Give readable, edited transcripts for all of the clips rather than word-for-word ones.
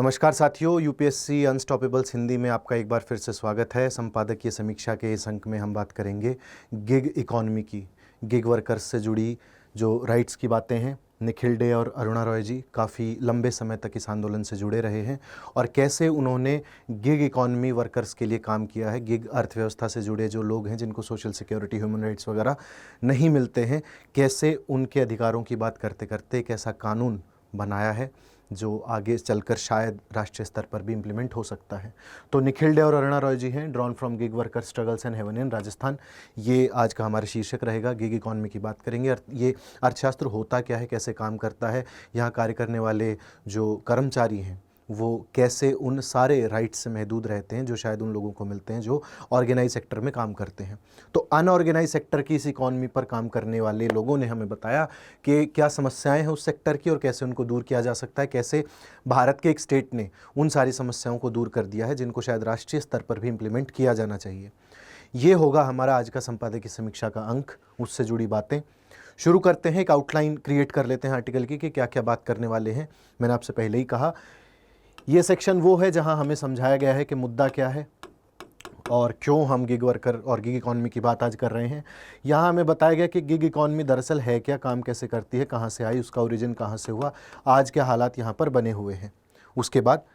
नमस्कार साथियों, यूपीएससी अनस्टॉपेबल्स हिंदी में आपका एक बार फिर से स्वागत है। संपादकीय समीक्षा के इस अंक में हम बात करेंगे गिग इकॉनमी की, गिग वर्कर्स से जुड़ी जो राइट्स की बातें हैं। निखिल डे और अरुणा रॉय जी काफ़ी लंबे समय तक इस आंदोलन से जुड़े रहे हैं और कैसे उन्होंने गिग इकॉनमी वर्कर्स के लिए काम किया है। गिग अर्थव्यवस्था से जुड़े जो लोग हैं जिनको सोशल सिक्योरिटी, ह्यूमन राइट्स वगैरह नहीं मिलते हैं, कैसे उनके अधिकारों की बात करते करते एक ऐसा कानून बनाया है जो आगे चलकर शायद राष्ट्रीय स्तर पर भी इम्प्लीमेंट हो सकता है। तो निखिल डे और अरुणा रॉय जी हैं, drawn from gig worker struggles and heaven in Rajasthan. ये आज का हमारा शीर्षक रहेगा। गिग इकॉनमी की बात करेंगे। ये अर्थशास्त्र होता क्या है, कैसे काम करता है, यहाँ कार्य करने वाले जो कर्मचारी हैं वो कैसे उन सारे राइट्स से महदूद रहते हैं जो शायद उन लोगों को मिलते हैं जो ऑर्गेनाइज सेक्टर में काम करते हैं। तो अनऑर्गेनाइज सेक्टर की इस इकॉनमी पर काम करने वाले लोगों ने हमें बताया कि क्या समस्याएं हैं उस सेक्टर की और कैसे उनको दूर किया जा सकता है, कैसे भारत के एक स्टेट ने उन सारी समस्याओं को दूर कर दिया है जिनको शायद राष्ट्रीय स्तर पर भी इम्प्लीमेंट किया जाना चाहिए। ये होगा हमारा आज का संपादकीय समीक्षा का अंक, उससे जुड़ी बातें। शुरू करते हैं, एक आउटलाइन क्रिएट कर लेते हैं आर्टिकल की कि क्या क्या बात करने वाले हैं। मैंने आपसे पहले ही कहा, ये सेक्शन वो है जहां हमें समझाया गया है कि मुद्दा क्या है और क्यों हम गिग वर्कर और गिग इकॉनमी की बात आज कर रहे हैं। यहाँ हमें बताया गया कि गिग इकॉनमी दरअसल है क्या, काम कैसे करती है, कहाँ से आई, उसका ओरिजिन कहाँ से हुआ, आज क्या हालात यहाँ पर बने हुए हैं। उसके बाद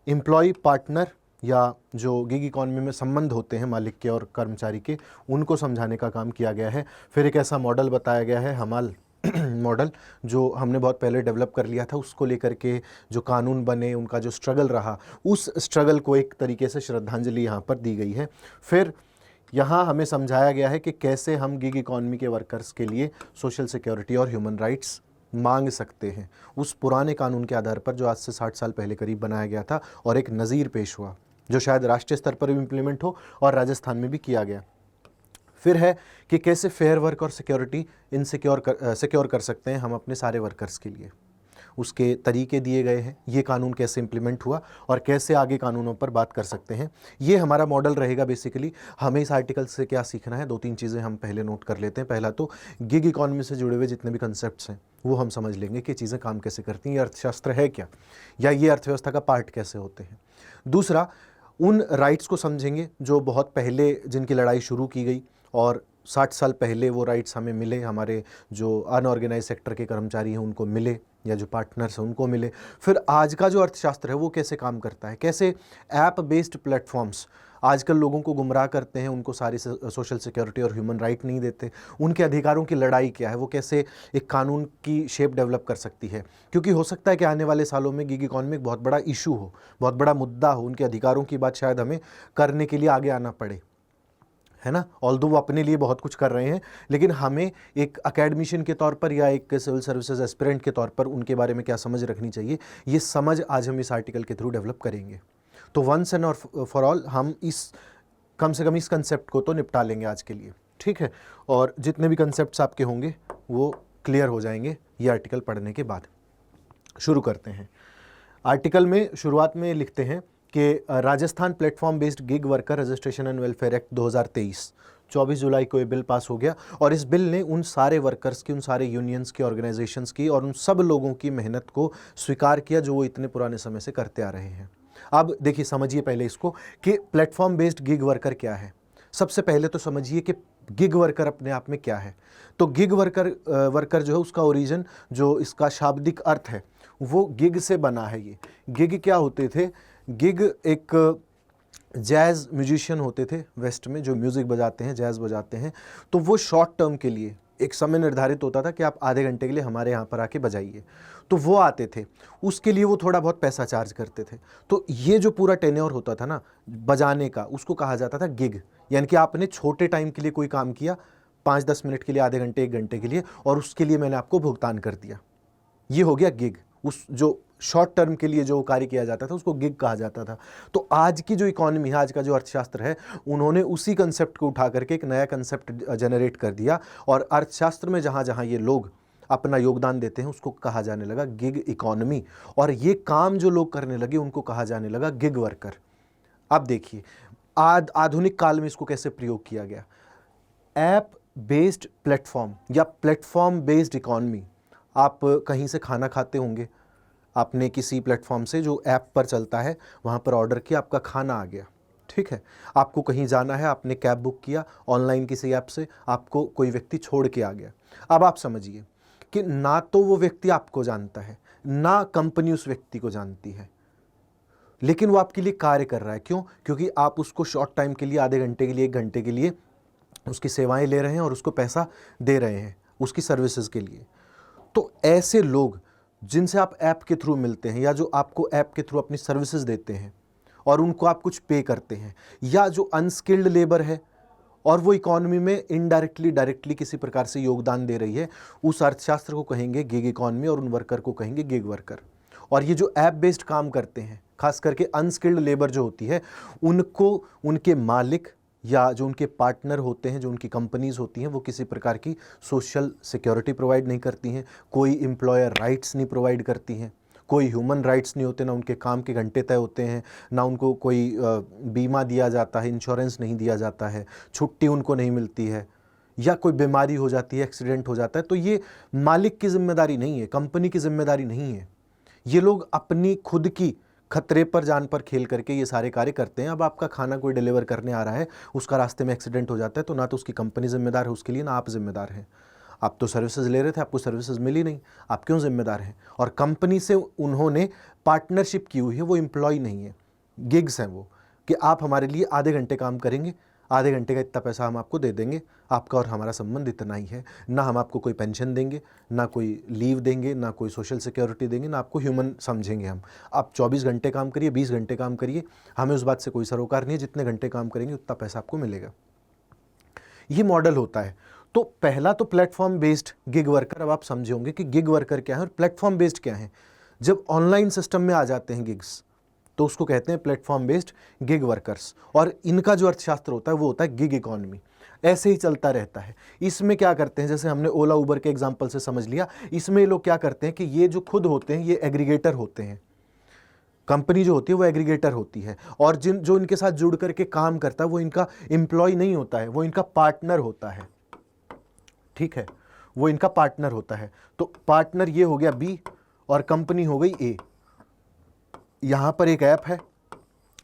एम्प्लॉय पार्टनर या जो गिग इकॉनमी में संबंध होते हैं मालिक के और कर्मचारी के, उनको समझाने का काम किया गया है। फिर एक ऐसा मॉडल बताया गया है, हमाल मॉडल, जो हमने बहुत पहले डेवलप कर लिया था, उसको लेकर के जो कानून बने, उनका जो स्ट्रगल रहा, उस स्ट्रगल को एक तरीके से श्रद्धांजलि यहाँ पर दी गई है। फिर यहाँ हमें समझाया गया है कि कैसे हम गिग इकॉनमी के वर्कर्स के लिए सोशल सिक्योरिटी और ह्यूमन राइट्स मांग सकते हैं उस पुराने कानून के आधार पर जो आज से 60 साल पहले करीब बनाया गया था और एक नज़ीर पेश हुआ जो शायद राष्ट्रीय स्तर पर भी इम्प्लीमेंट हो और राजस्थान में भी किया गया। फिर है कि कैसे फेयर वर्क और सिक्योरिटी सिक्योर कर सकते हैं हम अपने सारे वर्कर्स के लिए, उसके तरीके दिए गए हैं। ये कानून कैसे इम्प्लीमेंट हुआ और कैसे आगे कानूनों पर बात कर सकते हैं, ये हमारा मॉडल रहेगा। बेसिकली हमें इस आर्टिकल से क्या सीखना है, 2-3 चीज़ें हम पहले नोट कर लेते हैं। पहला तो गिग इकॉनमी से जुड़े हुए जितने भी कंसेप्ट्स हैं वो हम समझ लेंगे कि चीज़ें काम कैसे करती हैं, ये अर्थशास्त्र है क्या, या ये अर्थव्यवस्था का पार्ट कैसे होते हैं। दूसरा, उन राइट्स को समझेंगे जो बहुत पहले जिनकी लड़ाई शुरू की गई और 60 साल पहले वो राइट्स हमें मिले, हमारे जो अनऑर्गेनाइज सेक्टर के कर्मचारी हैं उनको मिले या जो पार्टनर्स हैं उनको मिले। फिर आज का जो अर्थशास्त्र है वो कैसे काम करता है, कैसे ऐप बेस्ड प्लेटफॉर्म्स आजकल लोगों को गुमराह करते हैं, उनको सारी सोशल सिक्योरिटी और ह्यूमन राइट नहीं देते, उनके अधिकारों की लड़ाई क्या है, वो कैसे एक कानून की शेप डेवलप कर सकती है। क्योंकि हो सकता है कि आने वाले सालों में गिग इकॉनमी एक बहुत बड़ा इशू हो, बहुत बड़ा मुद्दा हो, उनके अधिकारों की बात शायद हमें करने के लिए आगे आना पड़े, है ना। ऑल्दो वो अपने लिए बहुत कुछ कर रहे हैं, लेकिन हमें एक एकेडमिशियन के तौर पर या एक सिविल सर्विसेज एस्पिरेंट के तौर पर उनके बारे में क्या समझ रखनी चाहिए, ये समझ आज हम इस आर्टिकल के थ्रू डेवलप करेंगे। तो वंस एंड और फॉर ऑल हम इस कम से कम इस कंसेप्ट को तो निपटा लेंगे आज के लिए, ठीक है। और जितने भी कंसेप्ट्स आपके होंगे वो क्लियर हो जाएंगे ये आर्टिकल पढ़ने के बाद। शुरू करते हैं। आर्टिकल में शुरुआत में लिखते हैं कि Rajasthan platform based gig worker registration and welfare act 2023 24 जुलाई को ये बिल पास हो गया और इस बिल ने उन सारे वर्कर्स की, उन सारे यूनियंस की, ऑर्गेनाइजेशंस की और उन सब लोगों की मेहनत को स्वीकार किया जो वो इतने पुराने समय से करते आ रहे हैं। अब देखिए, समझिए पहले इसको कि प्लेटफॉर्म बेस्ड गिग वर्कर क्या है। सबसे पहले तो समझिए कि गिग वर्कर अपने आप में क्या है। तो गिग वर्कर जो है उसका ओरिजिन, जो इसका शाब्दिक अर्थ है, वो गिग से बना है। ये गिग क्या होते थे? गिग एक जैज़ म्यूजिशियन होते थे वेस्ट में, जो म्यूज़िक बजाते हैं, जैज़ बजाते हैं। तो वो शॉर्ट टर्म के लिए एक समय निर्धारित होता था कि आप आधे घंटे के लिए हमारे यहाँ पर आके बजाइए, तो वो आते थे, उसके लिए वो थोड़ा बहुत पैसा चार्ज करते थे। तो ये जो पूरा टेन्योर होता था ना बजाने का, उसको कहा जाता था गिग। यानी कि आपने छोटे टाइम के लिए कोई काम किया, 5-10 मिनट के लिए, आधे घंटे, 1 घंटे के लिए, और उसके लिए मैंने आपको भुगतान कर दिया, ये हो गया गिग। उस जो शॉर्ट टर्म के लिए जो कार्य किया जाता था उसको गिग कहा जाता था। तो आज की जो इकॉनमी है, आज का जो अर्थशास्त्र है, उन्होंने उसी कंसेप्ट को उठा करके एक नया कंसेप्ट जनरेट कर दिया और अर्थशास्त्र में जहाँ जहाँ ये लोग अपना योगदान देते हैं उसको कहा जाने लगा गिग इकॉनमी, और ये काम जो लोग करने लगे उनको कहा जाने लगा गिग वर्कर। अब देखिए आधुनिक काल में इसको कैसे प्रयोग किया गया। ऐप बेस्ड प्लेटफॉर्म या प्लेटफॉर्म बेस्ड इकॉनमी। आप कहीं से खाना खाते होंगे, आपने किसी प्लेटफॉर्म से जो ऐप पर चलता है वहाँ पर ऑर्डर किया, आपका खाना आ गया, ठीक है। आपको कहीं जाना है, आपने कैब बुक किया ऑनलाइन किसी ऐप से, आपको कोई व्यक्ति छोड़ के आ गया। अब आप समझिए कि ना तो वो व्यक्ति आपको जानता है, ना कंपनी उस व्यक्ति को जानती है, लेकिन वो आपके लिए कार्य कर रहा है। क्यों? क्योंकि आप उसको शॉर्ट टाइम के लिए, आधे घंटे के लिए, 1 घंटे के लिए उसकी सेवाएं ले रहे हैं और उसको पैसा दे रहे हैं उसकी सर्विसेज के लिए। तो ऐसे लोग जिनसे आप ऐप के थ्रू मिलते हैं, या जो आपको ऐप के थ्रू अपनी सर्विसेज देते हैं और उनको आप कुछ पे करते हैं, या जो अनस्किल्ड लेबर है और वो इकोनॉमी में इनडायरेक्टली डायरेक्टली किसी प्रकार से योगदान दे रही है, उस अर्थशास्त्र को कहेंगे गिग इकोनॉमी और उन वर्कर को कहेंगे गिग वर्कर। और ये जो ऐप बेस्ड काम करते हैं, खास करके अनस्किल्ड लेबर जो होती है, उनको उनके मालिक या जो उनके पार्टनर होते हैं, जो उनकी कंपनीज होती हैं, वो किसी प्रकार की सोशल सिक्योरिटी प्रोवाइड नहीं करती हैं, कोई एम्प्लॉयर राइट्स नहीं प्रोवाइड करती हैं, कोई ह्यूमन राइट्स नहीं होते, ना उनके काम के घंटे तय होते हैं, ना उनको कोई बीमा दिया जाता है, इंश्योरेंस नहीं दिया जाता है, छुट्टी उनको नहीं मिलती है, या कोई बीमारी हो जाती है, एक्सीडेंट हो जाता है, तो ये मालिक की जिम्मेदारी नहीं है, कंपनी की जिम्मेदारी नहीं है। ये लोग अपनी खुद की खतरे पर जान पर खेल करके ये सारे कार्य करते हैं। अब आपका खाना कोई डिलीवर करने आ रहा है, उसका रास्ते में एक्सीडेंट हो जाता है, तो ना तो उसकी कंपनी जिम्मेदार है उसके लिए, ना आप जिम्मेदार हैं। आप तो सर्विसेज ले रहे थे, आपको सर्विसेज मिली नहीं, आप क्यों जिम्मेदार हैं? और कंपनी से उन्होंने पार्टनरशिप की हुई है, वो एम्प्लॉय नहीं है, गिग्स हैं वो, कि आप हमारे लिए आधे घंटे काम करेंगे, आधे घंटे का इतना पैसा हम आपको दे देंगे, आपका और हमारा संबंध इतना ही है। ना हम आपको कोई पेंशन देंगे, ना कोई लीव देंगे, ना कोई सोशल सिक्योरिटी देंगे, ना आपको ह्यूमन समझेंगे हम। आप 24 घंटे काम करिए, 20 घंटे काम करिए, हमें उस बात से कोई सरोकार नहीं है, जितने घंटे काम करेंगे उतना पैसा आपको मिलेगा। ये मॉडल होता है। तो पहला तो प्लेटफॉर्म बेस्ड गिग वर्कर। अब आप समझे होंगे कि गिग वर्कर क्या है और प्लेटफॉर्म बेस्ड क्या है। जब ऑनलाइन सिस्टम में आ जाते हैं गिग्स, तो उसको कहते हैं प्लेटफॉर्म बेस्ड गिग वर्कर्स। और इनका जो अर्थशास्त्र होता है वो होता है गिग इकोनॉमी। ऐसे ही चलता रहता है। इसमें क्या करते हैं, जैसे हमने ओला उबर के एग्जांपल से समझ लिया, इसमें ये लोग क्या करते हैं कि ये जो खुद होते हैं ये एग्रीगेटर होते हैं। कंपनी जो होती है वो एग्रीगेटर होती है, और जो इनके साथ जुड़ करके काम करता है वो इनका एम्प्लॉय नहीं होता है, वो इनका पार्टनर होता है। ठीक है, वो इनका पार्टनर होता है। तो पार्टनर ये हो गया बी और कंपनी हो गई ए। यहां पर एक ऐप है,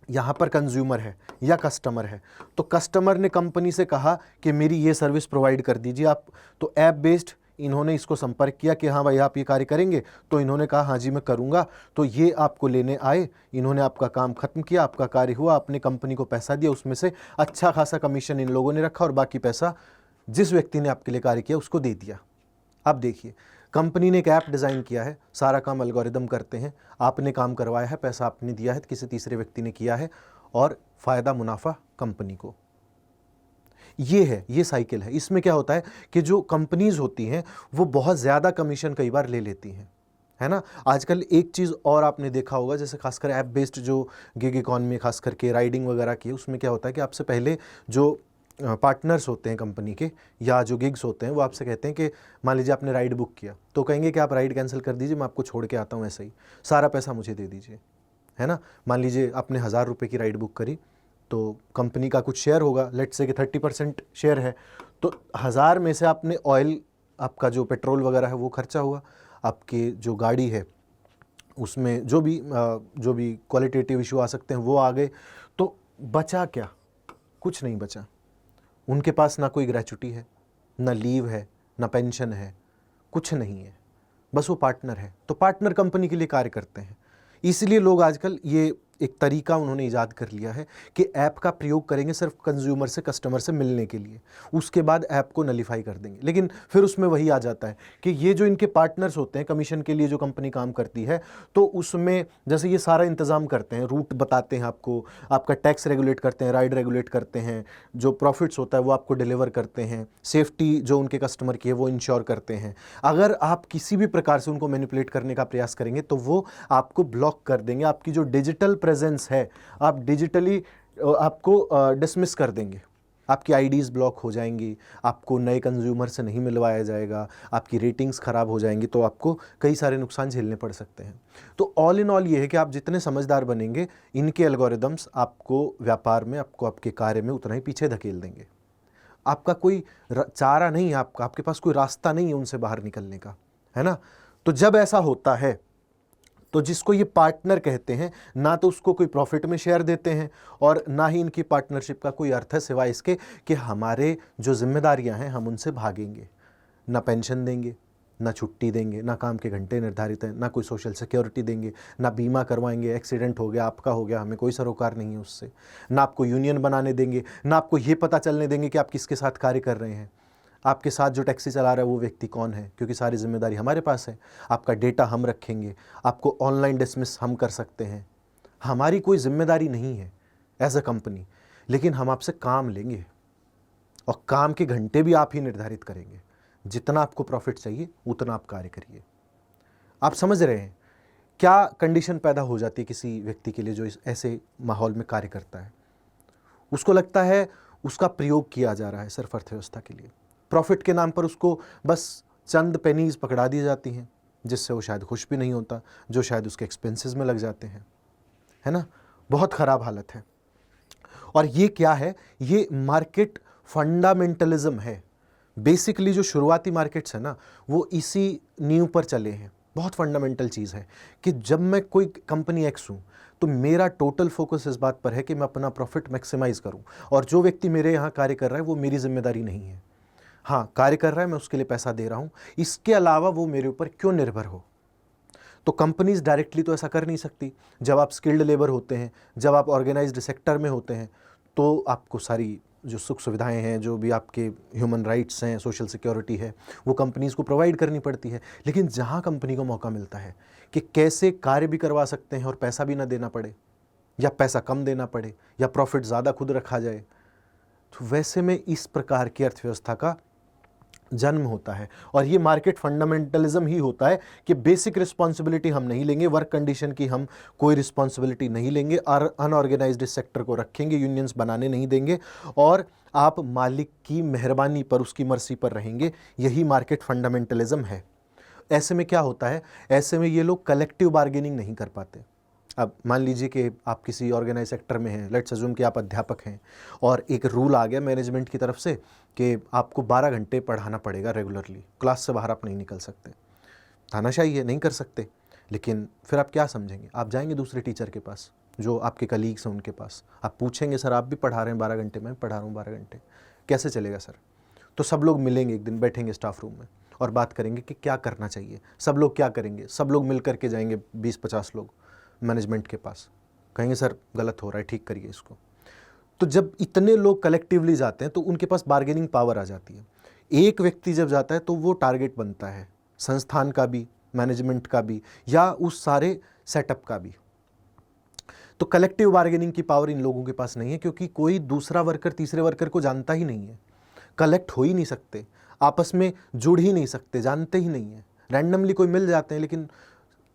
यहां पर कंज्यूमर है या कस्टमर है। तो कस्टमर ने कंपनी से कहा कि मेरी ये सर्विस प्रोवाइड कर दीजिए आप। तो ऐप बेस्ड इन्होंने इसको संपर्क किया कि हाँ भाई आप ये कार्य करेंगे, तो इन्होंने कहा हाँ जी मैं करूँगा। तो ये आपको लेने आए, इन्होंने आपका काम खत्म किया, आपका कार्य हुआ, आपने कंपनी को पैसा दिया, उसमें से अच्छा खासा कमीशन इन लोगों ने रखा और बाकी पैसा जिस व्यक्ति ने आपके लिए कार्य किया उसको दे दिया। अब देखिए, कंपनी ने एक ऐप डिज़ाइन किया है, सारा काम एल्गोरिदम करते हैं, आपने काम करवाया है, पैसा आपने दिया है, किसी तीसरे व्यक्ति ने किया है, और फ़ायदा मुनाफा कंपनी को। ये है, ये साइकिल है। इसमें क्या होता है कि जो कंपनीज होती हैं वो बहुत ज़्यादा कमीशन कई बार ले लेती हैं, है ना। आजकल एक चीज़ और आपने देखा होगा, जैसे खासकर ऐप बेस्ड जो गिग इकॉनमी, खास करके राइडिंग वगैरह की, उसमें क्या होता है कि आपसे पहले जो पार्टनर्स होते हैं कंपनी के या जो गिग्स होते हैं वो आपसे कहते हैं कि मान लीजिए आपने राइड बुक किया, तो कहेंगे कि आप राइड कैंसिल कर दीजिए, मैं आपको छोड़ के आता हूँ, ऐसे ही सारा पैसा मुझे दे दीजिए, है ना। मान लीजिए आपने 1000 रुपये की राइड बुक करी, तो कंपनी का कुछ शेयर होगा, लेट्स से कि 30% शेयर है, तो 1000 में से आपने ऑयल, आपका जो पेट्रोल वगैरह है वो खर्चा हुआ, आपके जो गाड़ी है उसमें जो भी क्वालिटेटिव इशू आ सकते हैं वो आ गए, तो बचा क्या? कुछ नहीं बचा। उनके पास ना कोई ग्रेच्युटी है, ना लीव है, ना पेंशन है, कुछ नहीं है, बस वो पार्टनर है। तो पार्टनर कंपनी के लिए कार्य करते हैं। इसलिए लोग आजकल ये एक तरीका उन्होंने ईजाद कर लिया है कि ऐप का प्रयोग करेंगे सिर्फ कंज्यूमर से, कस्टमर से मिलने के लिए, उसके बाद ऐप को नलीफाई कर देंगे। लेकिन फिर उसमें वही आ जाता है कि ये जो इनके पार्टनर्स होते हैं, कमीशन के लिए जो कंपनी काम करती है, तो उसमें जैसे ये सारा इंतज़ाम करते हैं, रूट बताते हैं आपको, आपका टैक्स रेगुलेट करते हैं, राइड रेगुलेट करते हैं, जो प्रॉफिट्स होता है वो आपको डिलीवर करते हैं, सेफ्टी जो उनके कस्टमर की है वो इंश्योर करते हैं। अगर आप किसी भी प्रकार से उनको मैनिपुलेट करने का प्रयास करेंगे तो वो आपको ब्लॉक कर देंगे। आपकी जो डिजिटल प्रेजेंस है, आप डिजिटली आपको डिसमिस कर देंगे, आपकी आईडीज़ ब्लॉक हो जाएंगी, आपको नए कंज्यूमर से नहीं मिलवाया जाएगा, आपकी रेटिंग्स ख़राब हो जाएंगी, तो आपको कई सारे नुकसान झेलने पड़ सकते हैं। तो ऑल इन ऑल ये है कि आप जितने समझदार बनेंगे, इनके एल्गोरिदम्स आपको व्यापार में, आपको आपके कार्य में उतना ही पीछे धकेल देंगे। आपका कोई चारा नहीं है, आपके पास कोई रास्ता नहीं है उनसे बाहर निकलने का, है ना। तो जब ऐसा होता है तो जिसको ये पार्टनर कहते हैं, ना तो उसको कोई प्रॉफिट में शेयर देते हैं और ना ही इनकी पार्टनरशिप का कोई अर्थ है सिवाय इसके कि हमारे जो जिम्मेदारियां हैं हम उनसे भागेंगे। ना पेंशन देंगे, ना छुट्टी देंगे, ना काम के घंटे निर्धारित हैं, ना कोई सोशल सिक्योरिटी देंगे, ना बीमा करवाएंगे, एक्सीडेंट हो गया आपका हो गया, हमें कोई सरोकार नहीं है उससे, ना आपको यूनियन बनाने देंगे, ना आपको ये पता चलने देंगे कि आप किसके साथ कार्य कर रहे हैं, आपके साथ जो टैक्सी चला रहा है वो व्यक्ति कौन है, क्योंकि सारी जिम्मेदारी हमारे पास है। आपका डेटा हम रखेंगे, आपको ऑनलाइन डिसमिस हम कर सकते हैं, हमारी कोई जिम्मेदारी नहीं है एज अ कंपनी, लेकिन हम आपसे काम लेंगे और काम के घंटे भी आप ही निर्धारित करेंगे। जितना आपको प्रॉफिट चाहिए उतना आप कार्य करिए। आप समझ रहे हैं क्या कंडीशन पैदा हो जाती है किसी व्यक्ति के लिए जो इस ऐसे माहौल में कार्य करता है? उसको लगता है उसका प्रयोग किया जा रहा है सिर्फ अर्थव्यवस्था के लिए, प्रॉफिट के नाम पर उसको बस चंद पेनीज पकड़ा दी जाती हैं जिससे वो शायद खुश भी नहीं होता, जो शायद उसके एक्सपेंसेस में लग जाते हैं, है ना। बहुत ख़राब हालत है। और ये क्या है? ये मार्केट फंडामेंटलिज्म है। बेसिकली जो शुरुआती मार्केट्स है ना, वो इसी नींव पर चले हैं। बहुत फंडामेंटल चीज़ है कि जब मैं कोई कंपनी एक्स हूँ तो मेरा टोटल फोकस इस बात पर है कि मैं अपना प्रॉफिट मैक्सिमाइज करूँ, और जो व्यक्ति मेरे यहाँ कार्य कर रहा है वो मेरी जिम्मेदारी नहीं है। हाँ, कार्य कर रहा है, मैं उसके लिए पैसा दे रहा हूँ, इसके अलावा वो मेरे ऊपर क्यों निर्भर हो। तो कंपनीज डायरेक्टली तो ऐसा कर नहीं सकती। जब आप स्किल्ड लेबर होते हैं, जब आप ऑर्गेनाइज्ड सेक्टर में होते हैं, तो आपको सारी जो सुख सुविधाएं हैं, जो भी आपके ह्यूमन राइट्स हैं, सोशल सिक्योरिटी है, वो कंपनीज़ को प्रोवाइड करनी पड़ती है। लेकिन जहाँ कंपनी को मौका मिलता है कि कैसे कार्य भी करवा सकते हैं और पैसा भी ना देना पड़े, या पैसा कम देना पड़े, या प्रॉफिट ज़्यादा खुद रखा जाए, तो वैसे में इस प्रकार की अर्थव्यवस्था का जन्म होता है। और ये मार्केट फंडामेंटलिज्म ही होता है कि बेसिक रिस्पॉन्सिबिलिटी हम नहीं लेंगे, वर्क कंडीशन की हम कोई रिस्पॉन्सिबिलिटी नहीं लेंगे, और अनऑर्गेनाइज्ड सेक्टर को रखेंगे, यूनियंस बनाने नहीं देंगे, और आप मालिक की मेहरबानी पर, उसकी मर्जी पर रहेंगे। यही मार्केट फंडामेंटलिज्म है। ऐसे में क्या होता है? ऐसे में ये लोग कलेक्टिव बार्गेनिंग नहीं कर पाते। अब मान लीजिए कि आप किसी ऑर्गेनाइज सेक्टर में हैं, लेट्स अज्यूम कि आप अध्यापक हैं, और एक रूल आ गया मैनेजमेंट की तरफ से कि आपको 12 घंटे पढ़ाना पड़ेगा रेगुलरली, क्लास से बाहर आप नहीं निकल सकते। तानाशाही है, नहीं कर सकते। लेकिन फिर आप क्या समझेंगे? आप जाएंगे दूसरे टीचर के पास जो आपके कलीग्स हैं उनके पास, आप पूछेंगे सर आप भी पढ़ा रहे हैं 12 घंटे? मैं पढ़ा रहा हूँ 12 घंटे। कैसे चलेगा सर? तो सब लोग मिलेंगे एक दिन, बैठेंगे स्टाफ रूम में और बात करेंगे कि क्या करना चाहिए। सब लोग क्या करेंगे? सब लोग मिल करके जाएंगे, 20-50 लोग मैनेजमेंट के पास, कहेंगे सर गलत हो रहा है, ठीक करिए इसको। तो जब इतने लोग कलेक्टिवली जाते हैं तो उनके पास बार्गेनिंग पावर आ जाती है। एक व्यक्ति जब जाता है तो वो टारगेट बनता है संस्थान का भी, मैनेजमेंट का भी, या उस सारे सेटअप का भी। तो कलेक्टिव बार्गेनिंग की पावर इन लोगों के पास नहीं है, क्योंकि कोई दूसरा वर्कर तीसरे वर्कर को जानता ही नहीं है, कलेक्ट हो ही नहीं सकते, आपस में जुड़ ही नहीं सकते, जानते ही नहीं है। रैंडमली कोई मिल जाते हैं, लेकिन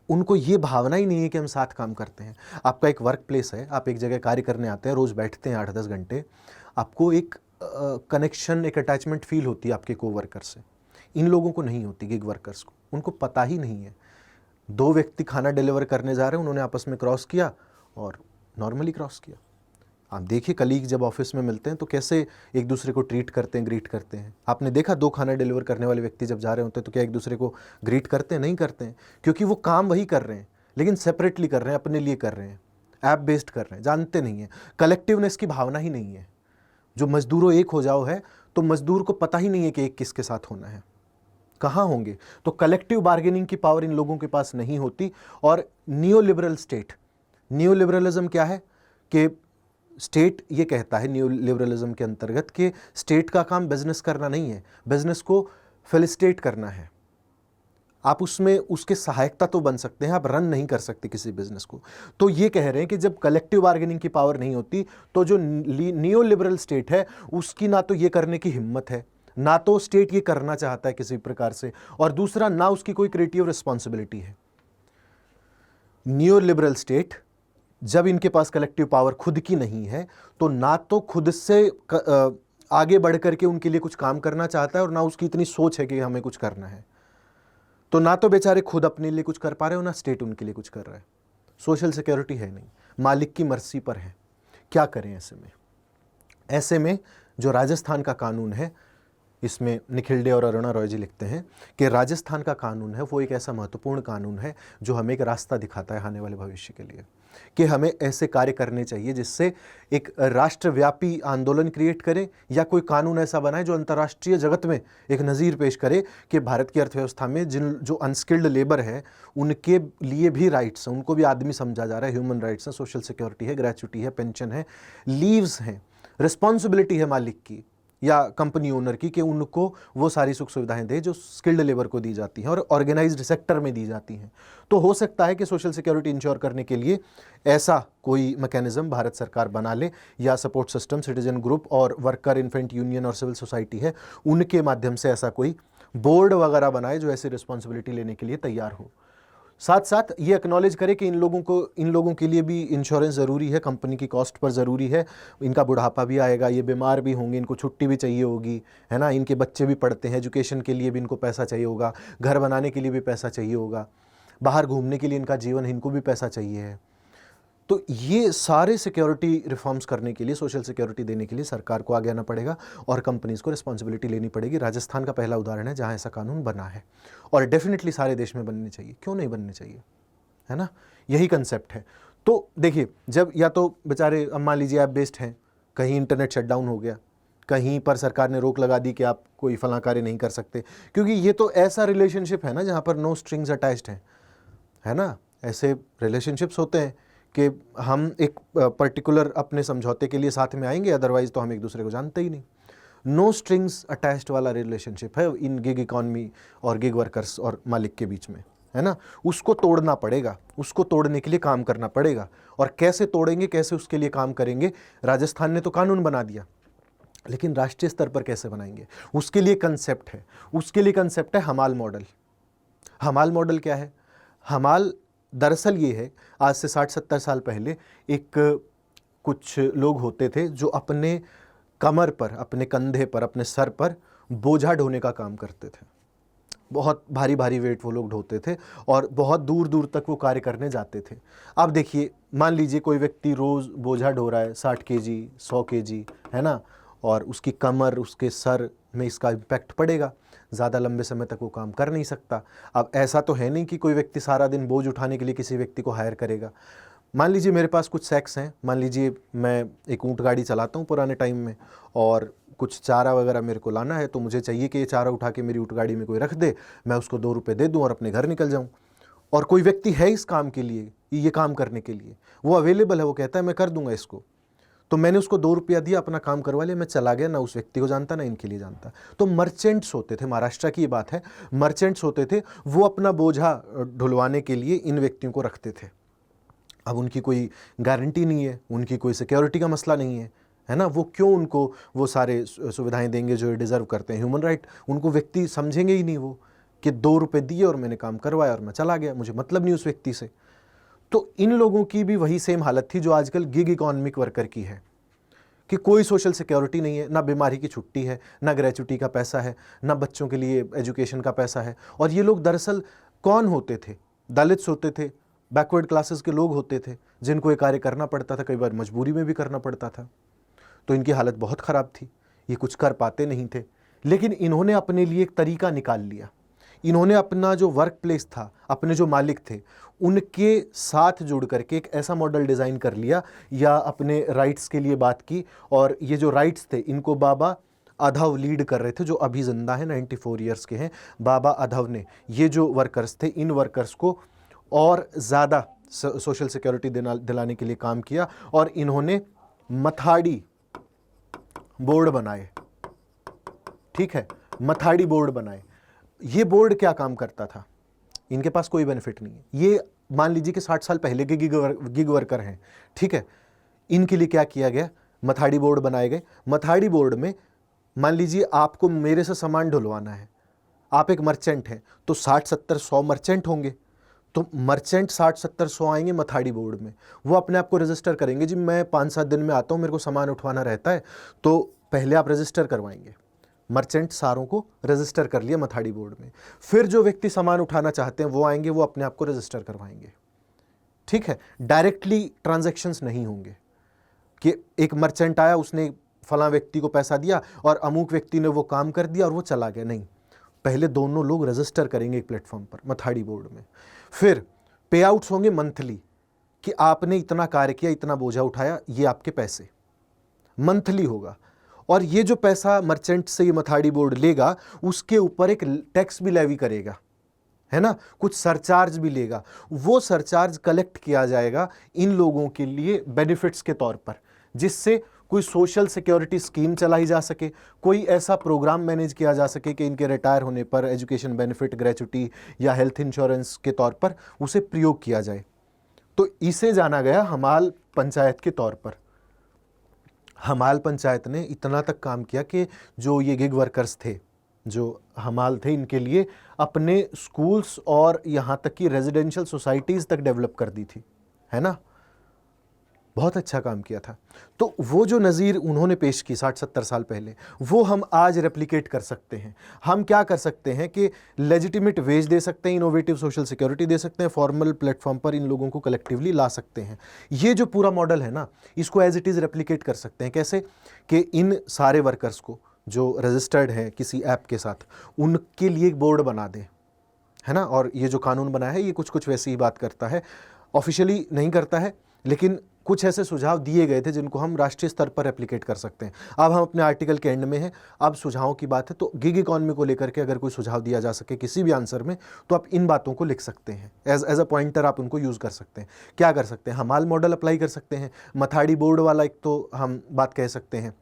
उनको ये भावना ही नहीं है कि हम साथ काम करते हैं। आपका एक वर्क प्लेस है, आप एक जगह कार्य करने आते हैं, रोज़ बैठते हैं 8-10 घंटे, आपको एक कनेक्शन, एक अटैचमेंट फील होती है आपके कोवर्कर से। इन लोगों को नहीं होती, गिग वर्कर्स को। उनको पता ही नहीं है। 2 व्यक्ति खाना डिलीवर करने जा रहे हैं, उन्होंने आपस में क्रॉस किया और नॉर्मली क्रॉस किया। आप देखिए कलीग जब ऑफिस में मिलते हैं तो कैसे एक दूसरे को ट्रीट करते हैं, ग्रीट करते हैं। आपने देखा 2 खाना डिलीवर करने वाले व्यक्ति जब जा रहे होते हैं तो क्या एक दूसरे को ग्रीट करते हैं? नहीं करते हैं, क्योंकि वो काम वही कर रहे हैं लेकिन सेपरेटली कर रहे हैं, अपने लिए कर रहे हैं, ऐप बेस्ड कर रहे हैं, जानते नहीं हैं। कलेक्टिवनेस की भावना ही नहीं है। जो मजदूरों एक हो जाओ है तो मजदूर को पता ही नहीं है कि एक किसके साथ होना है, कहाँ होंगे। तो कलेक्टिव बार्गेनिंग की पावर इन लोगों के पास नहीं होती। और neo liberal state, neo liberalism क्या है कि स्टेट ये कहता है न्यू लिबरलिज्म के अंतर्गत कि स्टेट का काम बिजनेस करना नहीं है, बिजनेस को फैसिलिटेट करना है। आप उसमें उसके सहायकता तो बन सकते हैं, आप रन नहीं कर सकते किसी बिजनेस को। तो ये कह रहे हैं कि जब कलेक्टिव बार्गेनिंग की पावर नहीं होती तो जो नियो लिबरल स्टेट है उसकी ना तो ये करने की हिम्मत है, ना तो स्टेट ये करना चाहता है किसी प्रकार से, और दूसरा ना उसकी कोई क्रिएटिव रिस्पॉन्सिबिलिटी है। नियो लिबरल स्टेट जब इनके पास कलेक्टिव पावर खुद की नहीं है तो ना तो खुद से आगे बढ़ करके उनके लिए कुछ काम करना चाहता है, और ना उसकी इतनी सोच है कि हमें कुछ करना है। तो ना तो बेचारे खुद अपने लिए कुछ कर पा रहे हो, ना स्टेट उनके लिए कुछ कर रहा है। सोशल सिक्योरिटी है नहीं, मालिक की मर्जी पर है। क्या करें ऐसे में? ऐसे में जो राजस्थान का कानून है इसमें निखिल डे और अरुणा रॉय जी लिखते हैं कि राजस्थान का कानून है वो एक ऐसा महत्वपूर्ण कानून है जो हमें एक रास्ता दिखाता है आने वाले भविष्य के लिए, कि हमें ऐसे कार्य करने चाहिए जिससे एक राष्ट्रव्यापी आंदोलन क्रिएट करे, या कोई कानून ऐसा बनाए जो अंतर्राष्ट्रीय जगत में एक नज़ीर पेश करे कि भारत की अर्थव्यवस्था में जो अनस्किल्ड लेबर है उनके लिए भी राइट्स हैं, उनको भी आदमी समझा जा रहा है, ह्यूमन राइट्स हैं, सोशल सिक्योरिटी है, ग्रेच्युटी है, पेंशन है, लीव्स हैं, रिस्पॉन्सिबिलिटी है मालिक की या कंपनी ओनर की कि उनको वो सारी सुख सुविधाएं दे जो स्किल्ड लेबर को दी जाती हैं और ऑर्गेनाइज्ड सेक्टर में दी जाती हैं। तो हो सकता है कि सोशल सिक्योरिटी इंश्योर करने के लिए ऐसा कोई मैकेनिज्म भारत सरकार बना ले, या सपोर्ट सिस्टम, सिटीजन ग्रुप और वर्कर इन्फेंट यूनियन और सिविल सोसाइटी है उनके माध्यम से ऐसा कोई बोर्ड वगैरह बनाए जो ऐसी रिस्पॉन्सिबिलिटी लेने के लिए तैयार हो। साथ साथ ये एक्नॉलेज करे कि इन लोगों के लिए भी इंश्योरेंस ज़रूरी है, कंपनी की कॉस्ट पर ज़रूरी है, इनका बुढ़ापा भी आएगा, ये बीमार भी होंगे, इनको छुट्टी भी चाहिए होगी, है ना, इनके बच्चे भी पढ़ते हैं, एजुकेशन के लिए भी इनको पैसा चाहिए होगा, घर बनाने के लिए भी पैसा चाहिए होगा, बाहर घूमने के लिए इनका जीवन है, इनको भी पैसा चाहिए है। तो ये सारे सिक्योरिटी रिफॉर्म्स करने के लिए, सोशल सिक्योरिटी देने के लिए सरकार को आगे आना पड़ेगा और कंपनीज़ को रिस्पॉन्सिबिलिटी लेनी पड़ेगी। राजस्थान का पहला उदाहरण है जहाँ ऐसा कानून बना है और डेफिनेटली सारे देश में बनने चाहिए, क्यों नहीं बनने चाहिए, है ना, यही कंसेप्ट है। तो देखिए, जब या तो बेचारे, अब मान लीजिए ऐप बेस्ड हैं, कहीं इंटरनेट शटडाउन हो गया, कहीं पर सरकार ने रोक लगा दी कि आप कोई फलां कार्य नहीं कर सकते, क्योंकि ये तो ऐसा रिलेशनशिप है ना जहाँ पर नो स्ट्रिंग्स अटैच्ड हैं, है ना, ऐसे रिलेशनशिप्स होते हैं कि हम एक पर्टिकुलर अपने समझौते के लिए साथ में आएंगे, अदरवाइज तो हम एक दूसरे को जानते ही नहीं। नो स्ट्रिंग्स अटैच्ड वाला रिलेशनशिप है इन गिग इकॉनमी और गिग वर्कर्स और मालिक के बीच में, है ना। उसको तोड़ना पड़ेगा, उसको तोड़ने के लिए काम करना पड़ेगा। और कैसे तोड़ेंगे, कैसे उसके लिए काम करेंगे? राजस्थान ने तो कानून बना दिया, लेकिन राष्ट्रीय स्तर पर कैसे बनाएंगे, उसके लिए कंसेप्ट है। उसके लिए कंसेप्ट है हमाल मॉडल। हमाल मॉडल क्या है? हमाल दरअसल ये है, आज से 60-70 साल पहले एक कुछ लोग होते थे जो अपने कमर पर, अपने कंधे पर, अपने सर पर बोझा ढोने का काम करते थे। बहुत भारी भारी वेट वो लोग ढोते थे और बहुत दूर दूर तक वो कार्य करने जाते थे। अब देखिए, मान लीजिए कोई व्यक्ति रोज़ बोझा ढो रहा है 60 केजी, 100 केजी, है ना, और उसकी कमर, उसके सर में इसका इम्पैक्ट पड़ेगा, ज़्यादा लंबे समय तक वो काम कर नहीं सकता। अब ऐसा तो है नहीं कि कोई व्यक्ति सारा दिन बोझ उठाने के लिए किसी व्यक्ति को हायर करेगा। मान लीजिए मेरे पास कुछ सैक्स हैं, मान लीजिए मैं एक ऊँट गाड़ी चलाता हूँ पुराने टाइम में, और कुछ चारा वगैरह मेरे को लाना है, तो मुझे चाहिए कि ये चारा उठा के मेरी ऊँट गाड़ी में कोई रख दे, मैं उसको 2 रुपये दे दूँ और अपने घर निकल जाऊँ। और कोई व्यक्ति है इस काम के लिए, ये काम करने के लिए, वो अवेलेबल है, वो कहता है मैं कर दूंगा इसको, तो मैंने उसको 2 रुपया दिया, अपना काम करवा लिया, मैं चला गया, ना उस व्यक्ति को जानता ना इनके लिए जानता। तो मर्चेंट्स होते थे, महाराष्ट्र की ये बात है, मर्चेंट्स होते थे, वो अपना बोझा ढुलवाने के लिए इन व्यक्तियों को रखते थे। अब उनकी कोई गारंटी नहीं है, उनकी कोई सिक्योरिटी का मसला नहीं है ना, वो क्यों उनको वो सारे सुविधाएं देंगे जो ये डिज़र्व करते हैं, ह्यूमन राइट। उनको व्यक्ति समझेंगे ही नहीं वो कि 2 रुपये दिए और मैंने काम करवाया और मैं चला गया, मुझे मतलब नहीं उस व्यक्ति से। तो इन लोगों की भी वही सेम हालत थी जो आजकल गिग इकोनॉमिक वर्कर की है, कि कोई सोशल सिक्योरिटी नहीं है, ना बीमारी की छुट्टी है, ना ग्रेच्युटी का पैसा है, ना बच्चों के लिए एजुकेशन का पैसा है। और ये लोग दरअसल कौन होते थे? दलित्स होते थे, बैकवर्ड क्लासेस के लोग होते थे, जिनको ये कार्य करना पड़ता था, कई बार मजबूरी में भी करना पड़ता था। तो इनकी हालत बहुत ख़राब थी, ये कुछ कर पाते नहीं थे। लेकिन इन्होंने अपने लिए एक तरीका निकाल लिया। इन्होंने अपना जो वर्क प्लेस था, अपने जो मालिक थे, उनके साथ जुड़ करके एक ऐसा मॉडल डिज़ाइन कर लिया, या अपने राइट्स के लिए बात की। और ये जो राइट्स थे, इनको बाबा अधव लीड कर रहे थे, जो अभी जिंदा हैं, 94 ईयर्स के हैं। बाबा अधव ने ये जो वर्कर्स थे, इन वर्कर्स को और ज़्यादा सोशल सिक्योरिटी दिलाने के लिए काम किया। और इन्होंने मथाड़ी बोर्ड बनाए, ठीक है, मथाड़ी बोर्ड बनाए। ये बोर्ड क्या काम करता था? इनके पास कोई बेनिफिट नहीं है। ये मान लीजिए कि 60 साल पहले के गिग वर्कर हैं, ठीक है। इनके लिए क्या किया गया? मथाड़ी बोर्ड बनाए गए। मथाड़ी बोर्ड में मान लीजिए आपको मेरे से सामान ढुलवाना है, आप एक मर्चेंट हैं, तो 60-70-100 मर्चेंट होंगे। तो मर्चेंट 60-70-100 आएंगे मथाड़ी बोर्ड में, वो अपने आप को रजिस्टर करेंगे, जी मैं 5-7 दिन में आता हूँ, मेरे को सामान उठवाना रहता है, तो पहले आप रजिस्टर करवाएंगे। मर्चेंट सारों को रजिस्टर कर लिया मथाड़ी बोर्ड में। फिर जो व्यक्ति सामान उठाना चाहते हैं वो आएंगे, वो अपने आप को रजिस्टर करवाएंगे, ठीक है। डायरेक्टली ट्रांजैक्शंस नहीं होंगे कि एक मर्चेंट आया, उसने फलां व्यक्ति को पैसा दिया और अमुक व्यक्ति ने वो काम कर दिया और वो चला गया, नहीं। पहले दोनों लोग रजिस्टर करेंगे एक प्लेटफॉर्म पर, मथाड़ी बोर्ड में। फिर पे आउट्स होंगे मंथली कि आपने इतना कार्य किया, इतना बोझा उठाया, ये आपके पैसे मंथली होगा। और ये जो पैसा मर्चेंट से ये मथाड़ी बोर्ड लेगा, उसके ऊपर एक टैक्स भी लेवी करेगा, है ना, कुछ सरचार्ज भी लेगा। वो सरचार्ज कलेक्ट किया जाएगा इन लोगों के लिए बेनिफिट्स के तौर पर, जिससे कोई सोशल सिक्योरिटी स्कीम चलाई जा सके, कोई ऐसा प्रोग्राम मैनेज किया जा सके कि इनके रिटायर होने पर एजुकेशन बेनिफिट, ग्रेच्युटी या हेल्थ इंश्योरेंस के तौर पर उसे प्रयोग किया जाए। तो इसे जाना गया हमाल पंचायत के तौर पर। हमाल पंचायत ने इतना तक काम किया कि जो ये गिग वर्कर्स थे, जो हमाल थे, इनके लिए अपने स्कूल्स और यहाँ तक कि रेजिडेंशियल सोसाइटीज़ तक डेवलप कर दी थी, है ना। बहुत अच्छा काम किया था। तो वो जो नज़ीर उन्होंने पेश की 60-70 साल पहले, वो हम आज रेप्लिकेट कर सकते हैं। हम क्या कर सकते हैं कि लेजिटिमेट वेज दे सकते हैं, इनोवेटिव सोशल सिक्योरिटी दे सकते हैं, फॉर्मल प्लेटफॉर्म पर इन लोगों को कलेक्टिवली ला सकते हैं। ये जो पूरा मॉडल है ना, इसको एज इट इज़ रेप्लिकेट कर सकते हैं। कैसे कि इन सारे वर्कर्स को जो रजिस्टर्ड हैं किसी ऐप के साथ, उनके लिए एक बोर्ड बना दें, है ना। और ये जो कानून बना है ये कुछ कुछ वैसी ही बात करता है, ऑफिशियली नहीं करता है, लेकिन कुछ ऐसे सुझाव दिए गए थे जिनको हम राष्ट्रीय स्तर पर रेप्लिकेट कर सकते हैं। अब हम अपने आर्टिकल के एंड में हैं, अब सुझावों की बात है। तो गिग इकॉनमी को लेकर के अगर कोई सुझाव दिया जा सके किसी भी आंसर में, तो आप इन बातों को लिख सकते हैं, एज अ पॉइंटर आप उनको यूज़ कर सकते हैं। क्या कर सकते हैं, हमाल मॉडल अप्लाई कर सकते हैं, मथाड़ी बोर्ड वाला एक तो हम बात कह सकते हैं।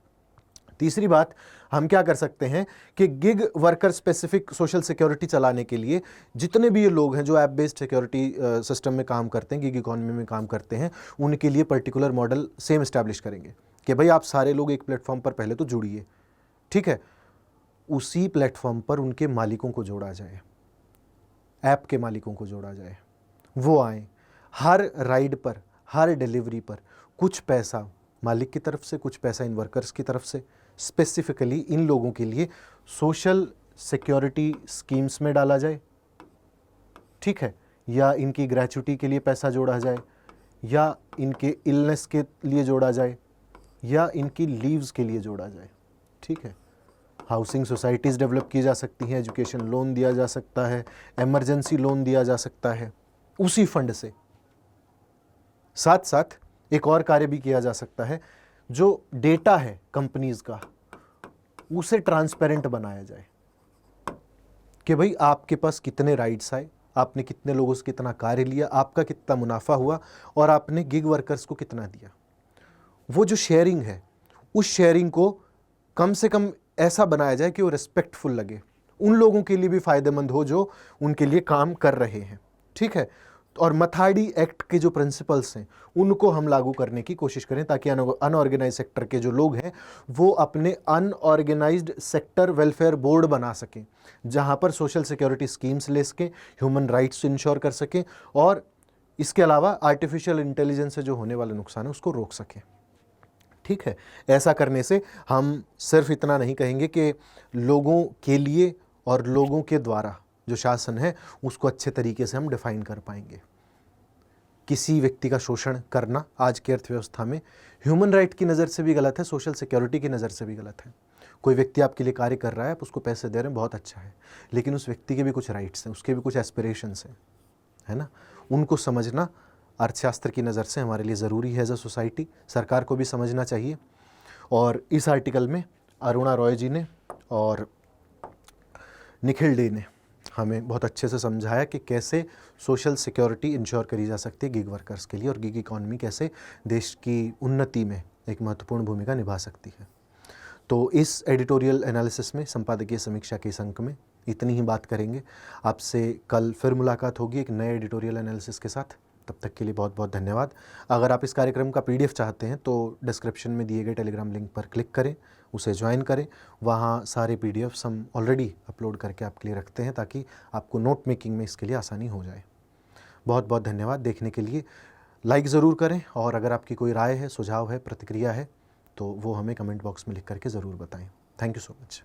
तीसरी बात हम क्या कर सकते हैं कि gig worker specific social security चलाने के लिए जितने भी ये लोग हैं जो ऐप बेस्ड सिक्योरिटी सिस्टम में काम करते हैं, गिग इकॉनमी में काम करते हैं, उनके लिए पर्टिकुलर मॉडल सेम इस्टेब्लिश करेंगे कि भाई आप सारे लोग एक प्लेटफॉर्म पर पहले तो जुड़िए, ठीक है। उसी प्लेटफॉर्म पर उनके मालिकों को जोड़ा जाए, ऐप के मालिकों को जोड़ा जाए, वो आए हर राइड पर, हर डिलीवरी पर कुछ पैसा मालिक की तरफ से, कुछ पैसा इन वर्कर्स की तरफ से स्पेसिफिकली इन लोगों के लिए सोशल सिक्योरिटी स्कीम्स में डाला जाए, ठीक है, या इनकी ग्रेच्युटी के लिए पैसा जोड़ा जाए, या इनके इलनेस के लिए जोड़ा जाए, या इनकी लीव्स के लिए जोड़ा जाए, ठीक है। हाउसिंग सोसाइटीज़ डेवलप की जा सकती हैं, एजुकेशन लोन दिया जा सकता है, इमरजेंसी लोन दिया जा सकता है उसी फंड से। साथ साथ एक और कार्य भी किया जा सकता है, जो डेटा है कंपनीज का उसे ट्रांसपेरेंट बनाया जाए कि भाई आपके पास कितने राइट्स आए, आपने कितने लोगों से कितना कार्य लिया, आपका कितना मुनाफा हुआ और आपने गिग वर्कर्स को कितना दिया। वो जो शेयरिंग है, उस शेयरिंग को कम से कम ऐसा बनाया जाए कि वो रिस्पेक्टफुल लगे, उन लोगों के लिए भी फायदेमंद हो जो उनके लिए काम कर रहे हैं, ठीक है। और मथाड़ी एक्ट के जो प्रिंसिपल्स हैं उनको हम लागू करने की कोशिश करें, ताकि अनऑर्गेनाइज सेक्टर के जो लोग हैं वो अपने अनऑर्गेनाइज्ड सेक्टर वेलफेयर बोर्ड बना सकें, जहां पर सोशल सिक्योरिटी स्कीम्स ले सकें, ह्यूमन राइट्स इंश्योर कर सकें, और इसके अलावा आर्टिफिशियल इंटेलिजेंस से जो होने वाले नुकसान है उसको रोक सकें, ठीक है। ऐसा करने से हम सिर्फ इतना नहीं कहेंगे कि लोगों के लिए और लोगों के द्वारा जो शासन है उसको अच्छे तरीके से हम डिफाइन कर पाएंगे। किसी व्यक्ति का शोषण करना आज की अर्थव्यवस्था में ह्यूमन राइट की नज़र से भी गलत है, सोशल सिक्योरिटी की नज़र से भी गलत है। कोई व्यक्ति आपके लिए कार्य कर रहा है, आप उसको पैसे दे रहे हैं, बहुत अच्छा है, लेकिन उस व्यक्ति के भी कुछ राइट्स हैं, उसके भी कुछ एस्पिरेशंस हैं, है ना। उनको समझना अर्थशास्त्र की नज़र से हमारे लिए ज़रूरी है एज अ सोसाइटी, सरकार को भी समझना चाहिए। और इस आर्टिकल में अरुणा रॉय जी ने और निखिल डे ने हमें बहुत अच्छे से समझाया कि कैसे सोशल सिक्योरिटी इंश्योर करी जा सकती है गिग वर्कर्स के लिए, और गिग इकॉनमी कैसे देश की उन्नति में एक महत्वपूर्ण भूमिका निभा सकती है। तो इस एडिटोरियल एनालिसिस में, संपादकीय समीक्षा के इस अंक में इतनी ही बात करेंगे। आपसे कल फिर मुलाकात होगी एक नए एडिटोरियल एनालिसिस के साथ। तब तक के लिए बहुत बहुत धन्यवाद। अगर आप इस कार्यक्रम का PDF चाहते हैं तो डिस्क्रिप्शन में दिए गए टेलीग्राम लिंक पर क्लिक करें, उसे ज्वाइन करें। वहाँ सारे PDFs हम ऑलरेडी अपलोड करके आपके लिए रखते हैं, ताकि आपको नोट मेकिंग में इसके लिए आसानी हो जाए। बहुत बहुत धन्यवाद देखने के लिए। लाइक ज़रूर करें, और अगर आपकी कोई राय है, सुझाव है, प्रतिक्रिया है, तो वो हमें कमेंट बॉक्स में लिख करके ज़रूर बताएं। Thank you so much.